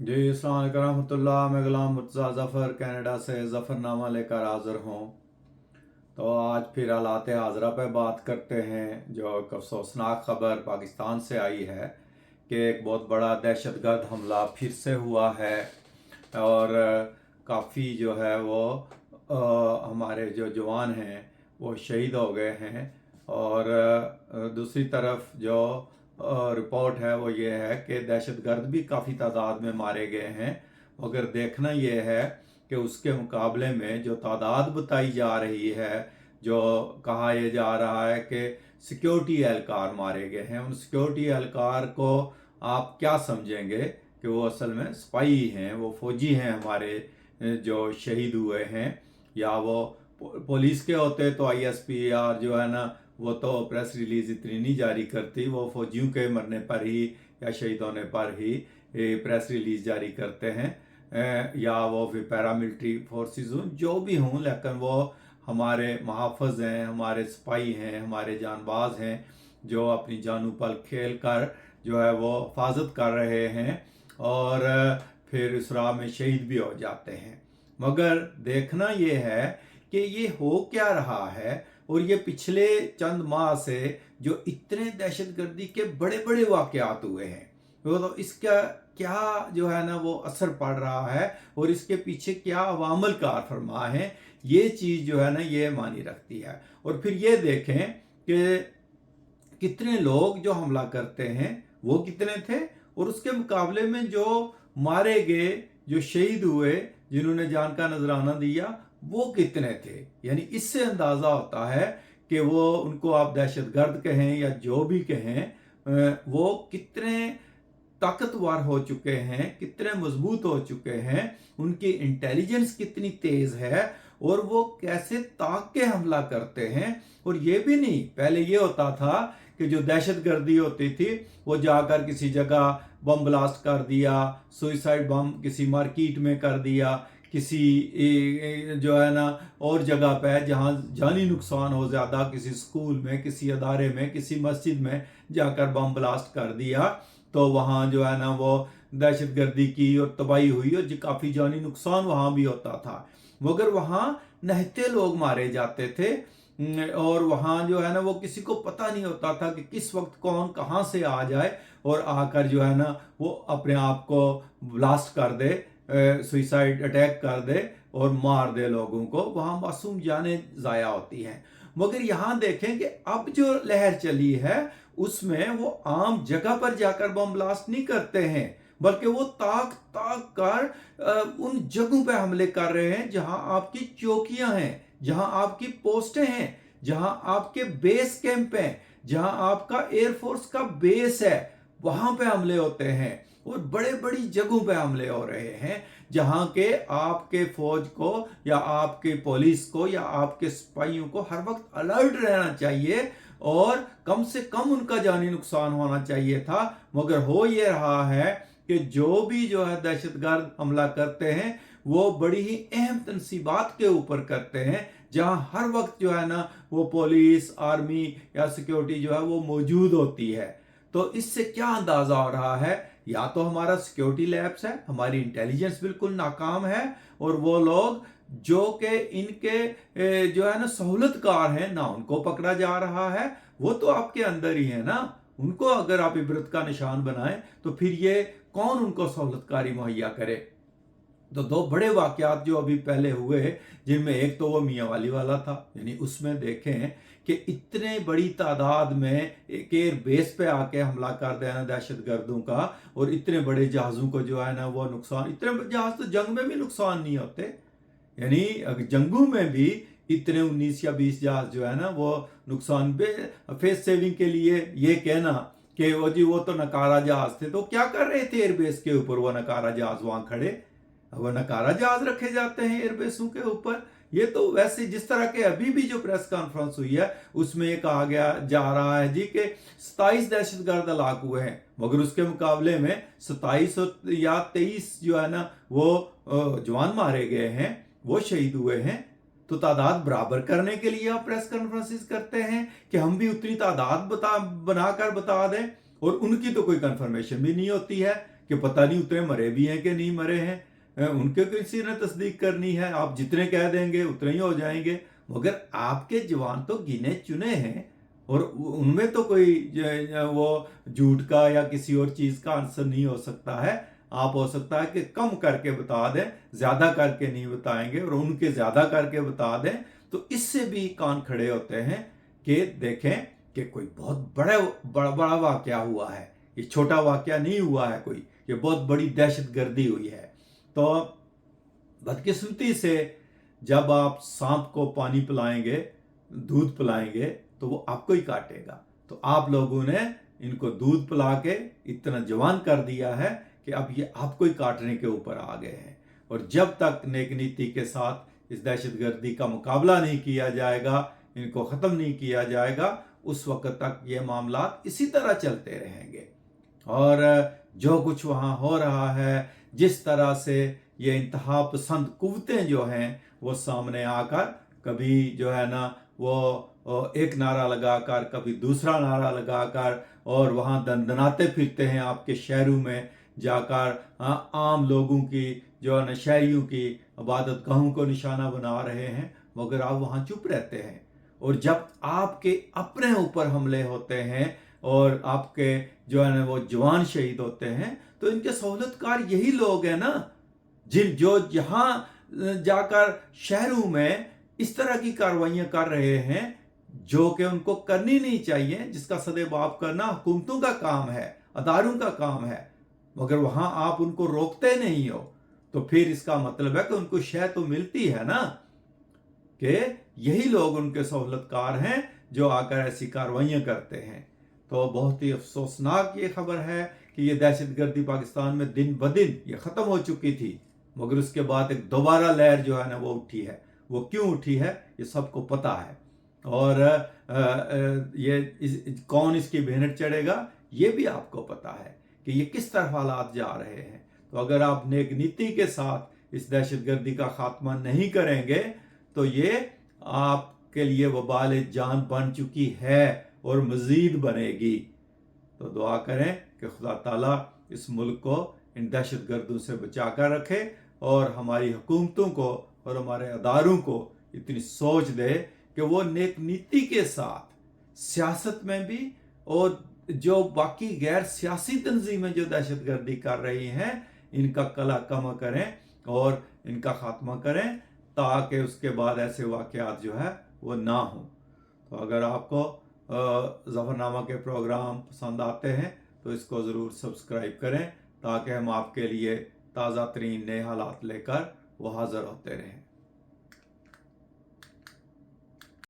जी अस्सलाम वालेकुम रहमतुल्लाह। मैं गुलाम मुर्तज़ा ज़फ़र कनाडा से ज़फ़रनामा लेकर हाज़िर हूँ। तो आज फिर हालात हाज़रा पे बात करते हैं। जो एक अफसोसनाक ख़बर पाकिस्तान से आई है कि एक बहुत बड़ा दहशतगर्द हमला फिर से हुआ है और काफ़ी जो है वो हमारे जो जवान हैं वो शहीद हो गए हैं। और दूसरी तरफ जो रिपोर्ट है वो ये है कि दहशतगर्द भी काफ़ी तादाद में मारे गए हैं। मगर देखना ये है कि उसके मुकाबले में जो तादाद बताई जा रही है, जो कहा यह जा रहा है कि सिक्योरिटी एहलकार मारे गए हैं, उन सिक्योरिटी एहलकार को आप क्या समझेंगे कि वो असल में स्पाई हैं, वो फौजी हैं हमारे जो शहीद हुए हैं। या वो पुलिस के होते तो आईएसपीआर जो है ना वो तो प्रेस रिलीज इतनी नहीं जारी करती, वो फौजियों के मरने पर ही या शहीद होने पर ही प्रेस रिलीज जारी करते हैं। या वो फिर पैरामिलिट्री फोर्सेस हों, जो भी हों, लेकिन वो हमारे मुहाफ़िज़ हैं, हमारे सिपाही हैं, हमारे जानबाज हैं जो अपनी जानू पल खेल कर जो है वो हिफाजत कर रहे हैं और फिर इस राह में शहीद भी हो जाते हैं। मगर देखना ये है कि ये हो क्या रहा है और ये पिछले चंद माह से जो इतने दहशतगर्दी के बड़े बड़े वाक़यात हुए हैं, वो तो इसका क्या जो है ना वो असर पड़ रहा है और इसके पीछे क्या अवामल कार फरमा है, ये चीज़ जो है ना ये मानी रखती है। और फिर ये देखें कि कितने लोग जो हमला करते हैं वो कितने थे और उसके मुकाबले में जो मारे गए, जो शहीद हुए, जिन्होंने जान का नजराना दिया, वो कितने थे। यानी इससे अंदाजा होता है कि वो उनको आप दहशतगर्द कहें या जो भी कहें, वो कितने ताकतवर हो चुके हैं, कितने मजबूत हो चुके हैं, उनकी इंटेलिजेंस कितनी तेज है और वो कैसे ताक के हमला करते हैं। और ये भी नहीं, पहले ये होता था कि जो दहशतगर्दी होती थी वो जाकर किसी जगह बम ब्लास्ट कर दिया, सुइसाइड बम किसी मार्केट में कर दिया, किसी जो है ना और जगह पे जहाँ जानी नुकसान हो ज़्यादा, किसी स्कूल में, किसी अदारे में, किसी मस्जिद में जाकर बम ब्लास्ट कर दिया, तो वहाँ जो है ना वो दहशतगर्दी की और तबाही हुई और काफ़ी जानी नुकसान वहाँ भी होता था। मगर वहाँ नहते लोग मारे जाते थे और वहाँ जो है ना वो किसी को पता नहीं होता था कि किस वक्त कौन कहाँ से आ जाए और आकर जो है ना वो अपने आप को ब्लास्ट कर दे, सुइसाइड अटैक कर दे और मार दे लोगों को। वहाँ मासूम जानें ज़ाया होती हैं। मगर यहाँ देखें कि अब जो लहर चली है उसमें वो आम जगह पर जाकर बम ब्लास्ट नहीं करते हैं, बल्कि वो ताक ताक कर उन जगहों पे हमले कर रहे हैं जहां आपकी चौकियां हैं, जहां आपकी पोस्टें हैं, जहां आपके बेस कैंप हैं, जहां आपका एयरफोर्स का बेस है, वहां पे हमले होते हैं और बड़े बड़ी जगहों पे हमले हो रहे हैं जहां के आपके फौज को या आपके पुलिस को या आपके सिपाहियों को हर वक्त अलर्ट रहना चाहिए और कम से कम उनका जानी नुकसान होना चाहिए था। मगर हो ये रहा है कि जो भी जो है दहशतगर्द हमला करते हैं वो बड़ी ही अहम तनसीबात के ऊपर करते हैं जहां हर वक्त जो है ना वो पुलिस, आर्मी या सिक्योरिटी जो है वो मौजूद होती है। तो इससे क्या अंदाजा हो रहा है, या तो हमारा सिक्योरिटी लैब्स है, हमारी इंटेलिजेंस बिल्कुल नाकाम है और वो लोग जो कि इनके जो है ना सहूलतकार हैं ना उनको पकड़ा जा रहा है। वो तो आपके अंदर ही है ना, उनको अगर आप इबरत का निशान बनाएं तो फिर ये कौन उनको सहूलतकारी मुहैया करे। तो दो बड़े वाकयात जो अभी पहले हुए, जिनमें एक तो वो मियाँ वाली वाला था, यानी उसमें देखें कि इतने बड़ी तादाद में एक एयर बेस पे आके हमला कर देना दहशतगर्दों का और इतने बड़े जहाज़ों को जो है ना वो नुकसान, इतने जहाज तो जंग में भी नुकसान नहीं होते, यानी जंगों में भी इतने 19 या 20 जहाज जो है ना वो नुकसान पे फेस सेविंग के लिए ये कहना कि वो जी वो तो नकारा जहाज थे, तो क्या कर रहे थे एयरबेस के ऊपर वो नकारा जहाज वहां खड़े, वो नकारा जहाज रखे जाते हैं एयरबेसों के ऊपर। ये तो वैसे जिस तरह के अभी भी जो प्रेस कॉन्फ्रेंस हुई है उसमें ये कहा गया जा रहा है जी कि 27 दहशतगर्द हलाक हुए हैं, मगर उसके मुकाबले में 27 या 23 जो है ना वो जवान मारे गए हैं, वो शहीद हुए हैं। तो तादाद बराबर करने के लिए आप प्रेस कॉन्फ्रेंसिस करते हैं कि हम भी उतनी तादाद बनाकर बता दें और उनकी तो कोई कंफर्मेशन भी नहीं होती है कि पता नहीं उतने मरे भी हैं कि नहीं मरे हैं, उनके किसी ने तस्दीक करनी है, आप जितने कह देंगे उतने ही हो जाएंगे। मगर आपके जवान तो गिने चुने हैं और उनमें तो कोई वो झूठ का या किसी और चीज़ का आंसर नहीं हो सकता है। आप हो सकता है कि कम करके बता दें, ज़्यादा करके नहीं बताएंगे, और उनके ज़्यादा करके बता दें तो इससे भी कान खड़े होते हैं कि देखें कि कोई बहुत बड़ा वाक़या हुआ है, ये छोटा वाक़या नहीं हुआ है कोई, ये बहुत बड़ी दहशतगर्दी हुई है। तो बदकिस्मती से जब आप सांप को पानी पिलाएंगे, दूध पिलाएंगे, तो वो आपको ही काटेगा। तो आप लोगों ने इनको दूध पिला के इतना जवान कर दिया है कि अब ये आपको ही काटने के ऊपर आ गए हैं। और जब तक नेक नीति के साथ इस दहशतगर्दी का मुकाबला नहीं किया जाएगा, इनको ख़त्म नहीं किया जाएगा, उस वक्त तक ये मामला इसी तरह चलते रहेंगे। और जो कुछ वहाँ हो रहा है, जिस तरह से ये इंतहा पसंद कुव्वतें जो हैं वो सामने आकर कभी जो है ना वो एक नारा लगाकर, कभी दूसरा नारा लगाकर, और वहाँ दंदनाते फिरते हैं आपके शहरों में जाकर, आम लोगों की जो है ना शहरियों की इबादत गाहों को निशाना बना रहे हैं, मगर आप वहाँ चुप रहते हैं। और जब आपके अपने ऊपर हमले होते हैं और आपके जो है ना वो जवान शहीद होते हैं, तो इनके सहूलतकार यही लोग हैं ना, जो जहाँ जाकर शहरों में इस तरह की कार्रवाइयाँ कर रहे हैं जो कि उनको करनी नहीं चाहिए, जिसका सदेबाप करना हुकूमतों का काम है, अदारों का काम है, मगर वहाँ आप उनको रोकते नहीं हो। तो फिर इसका मतलब है कि उनको शय तो मिलती है ना, कि यही लोग उनके सहूलतकार हैं जो आकर ऐसी कार्रवाइयाँ करते हैं। तो बहुत ही अफसोसनाक ये खबर है कि ये दहशतगर्दी पाकिस्तान में दिन ब दिन ये ख़त्म हो चुकी थी, मगर उसके बाद एक दोबारा लहर जो है ना वो उठी है। वो क्यों उठी है ये सबको पता है, और कौन इसकी भेंट चढ़ेगा ये भी आपको पता है कि ये किस तरह हालात जा रहे हैं। तो अगर आप नेक नीति के साथ इस दहशतगर्दी का खात्मा नहीं करेंगे तो ये आपके लिए वबाल जान बन चुकी है और मज़ीद बनेगी। तो दुआ करें कि खुदा ताला इस मुल्क को इन दहशतगर्दों से बचा कर रखे, और हमारी हुकूमतों को और हमारे अदारों को इतनी सोच दे कि वो नेक नीति के साथ सियासत में भी, और जो बाकी गैर सियासी तंजीमें जो दहशतगर्दी कर रही हैं, इनका कला कम करें और इनका खात्मा करें, ताकि उसके बाद ऐसे वाक़यात जो है वो ना हों। तो अगर आपको ज़फ़रनामा के प्रोग्राम पसंद आते हैं तो इसको ज़रूर सब्सक्राइब करें, ताकि हम आपके लिए ताज़ा तरीन नए हालात लेकर वो हाज़िर होते रहें।